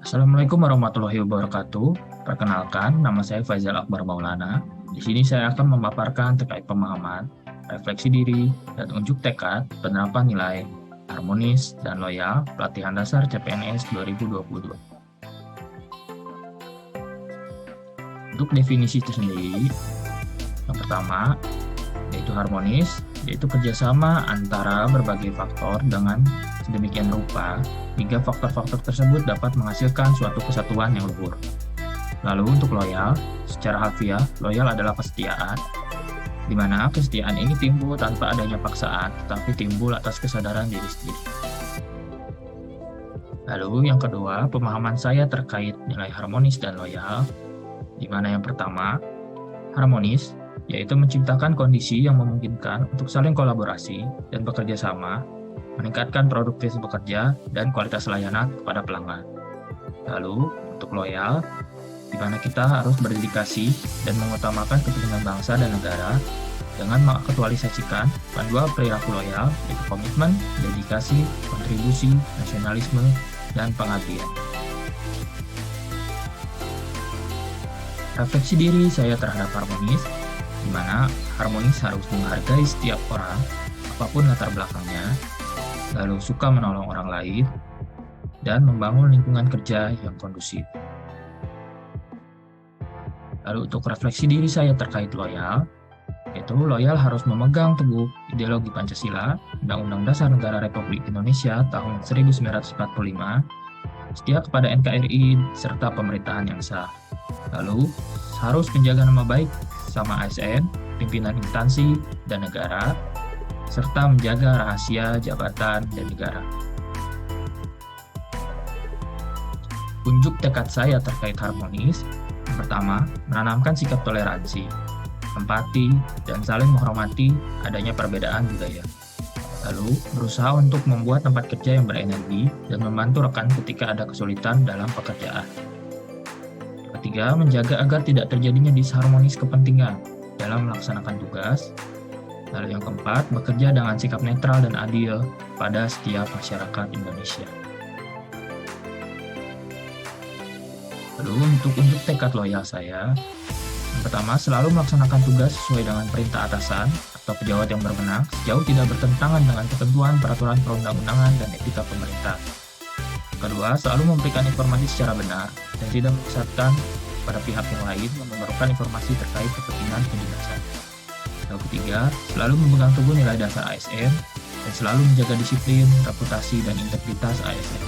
Assalamualaikum warahmatullahi wabarakatuh. Perkenalkan, nama saya Faizal Akbar Maulana. Di sini saya akan memaparkan terkait pemahaman, refleksi diri, dan unjuk tekad penerapan nilai harmonis dan loyal pelatihan dasar CPNS 2022. Untuk definisi itu sendiri, yang pertama, yaitu harmonis, yaitu kerjasama antara berbagai faktor dengan sedemikian rupa hingga faktor-faktor tersebut dapat menghasilkan suatu kesatuan yang luhur. Lalu untuk loyal, secara harfiah, loyal adalah kesetiaan, di mana kesetiaan ini timbul tanpa adanya paksaan, tetapi timbul atas kesadaran diri sendiri. Lalu yang kedua, pemahaman saya terkait nilai harmonis dan loyal, di mana yang pertama, harmonis, yaitu menciptakan kondisi yang memungkinkan untuk saling kolaborasi dan bekerja sama, meningkatkan produktivitas bekerja dan kualitas layanan kepada pelanggan. Lalu, untuk loyal, di mana kita harus berdedikasi dan mengutamakan kepentingan bangsa dan negara dengan mengaktualisasikan panduan perilaku loyal, yaitu komitmen, dedikasi, kontribusi, nasionalisme, dan pengabdian. Refleksi diri saya terhadap harmonis, di mana harmonis harus menghargai setiap orang, apapun latar belakangnya, lalu suka menolong orang lain, dan membangun lingkungan kerja yang kondusif. Lalu untuk refleksi diri saya terkait loyal, yaitu loyal harus memegang teguh ideologi Pancasila, Undang-Undang Dasar Negara Republik Indonesia tahun 1945, setia kepada NKRI, serta pemerintahan yang sah. Lalu, harus menjaga nama baik sama ASN, pimpinan instansi, dan negara, serta menjaga rahasia jabatan dan negara. Unjuk tekad saya terkait harmonis, yang pertama, menanamkan sikap toleransi, empati, dan saling menghormati adanya perbedaan budaya. Lalu, berusaha untuk membuat tempat kerja yang berenergi dan membantu rekan ketika ada kesulitan dalam pekerjaan. Ketiga, menjaga agar tidak terjadinya disharmonis kepentingan dalam melaksanakan tugas. Lalu yang keempat, bekerja dengan sikap netral dan adil pada setiap masyarakat Indonesia. Lalu untuk tekad loyal saya, yang pertama, selalu melaksanakan tugas sesuai dengan perintah atasan atau pejabat yang berwenang sejauh tidak bertentangan dengan ketentuan peraturan perundang-undangan dan etika pemerintah. Kedua, selalu memberikan informasi secara benar dan tidak menyesatkan pada pihak yang lain yang memerlukan informasi terkait kepentingan pendinasan. Yang ketiga, selalu memegang teguh nilai dasar ASN dan selalu menjaga disiplin, reputasi, dan integritas ASN.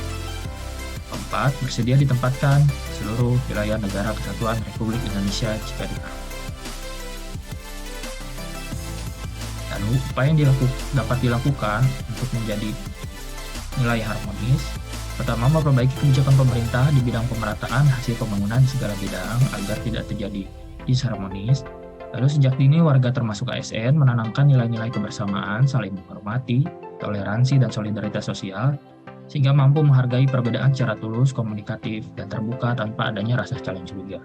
Keempat, bersedia ditempatkan seluruh wilayah negara kesatuan Republik Indonesia jika diperlukan. Lalu, upaya yang dapat dilakukan untuk menjadi nilai harmonis, pertama, memperbaiki kebijakan pemerintah di bidang pemerataan hasil pembangunan di segala bidang agar tidak terjadi disharmonis. Lalu sejak dini warga termasuk ASN menanamkan nilai-nilai kebersamaan, saling menghormati, toleransi, dan solidaritas sosial, sehingga mampu menghargai perbedaan secara tulus, komunikatif, dan terbuka tanpa adanya rasa saling curiga.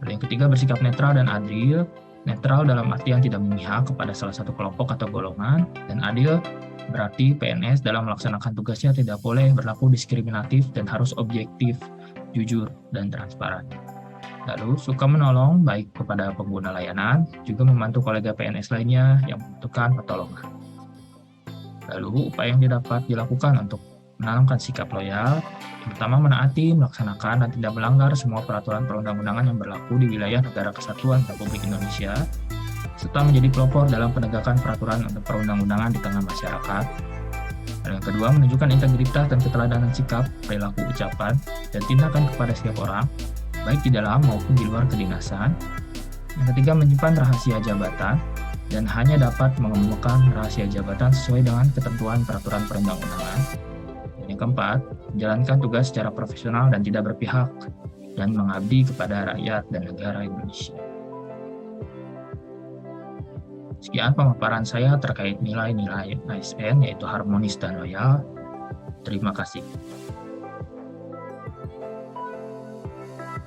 Lalu yang ketiga, bersikap netral dan adil. Netral dalam artian tidak memihak kepada salah satu kelompok atau golongan, dan adil berarti PNS dalam melaksanakan tugasnya tidak boleh berlaku diskriminatif dan harus objektif, jujur, dan transparan. Lalu, suka menolong baik kepada pengguna layanan, juga membantu kolega PNS lainnya yang membutuhkan pertolongan. Lalu, upaya yang dapat dilakukan untuk menanamkan sikap loyal, yang pertama, menaati, melaksanakan, dan tidak melanggar semua peraturan perundang-undangan yang berlaku di wilayah negara kesatuan Republik Indonesia, serta menjadi pelopor dalam penegakan peraturan untuk perundang-undangan di tengah masyarakat. Dan yang kedua, menunjukkan integritas dan keteladanan sikap, perilaku, ucapan, dan tindakan kepada setiap orang, baik di dalam maupun di luar kedinasan. Yang ketiga, menyimpan rahasia jabatan, dan hanya dapat mengemukakan rahasia jabatan sesuai dengan ketentuan peraturan perundang-undangan. Dan yang keempat, menjalankan tugas secara profesional dan tidak berpihak, dan mengabdi kepada rakyat dan negara Indonesia. Sekian pemaparan saya terkait nilai-nilai ASN, yaitu harmonis dan loyal. Terima kasih.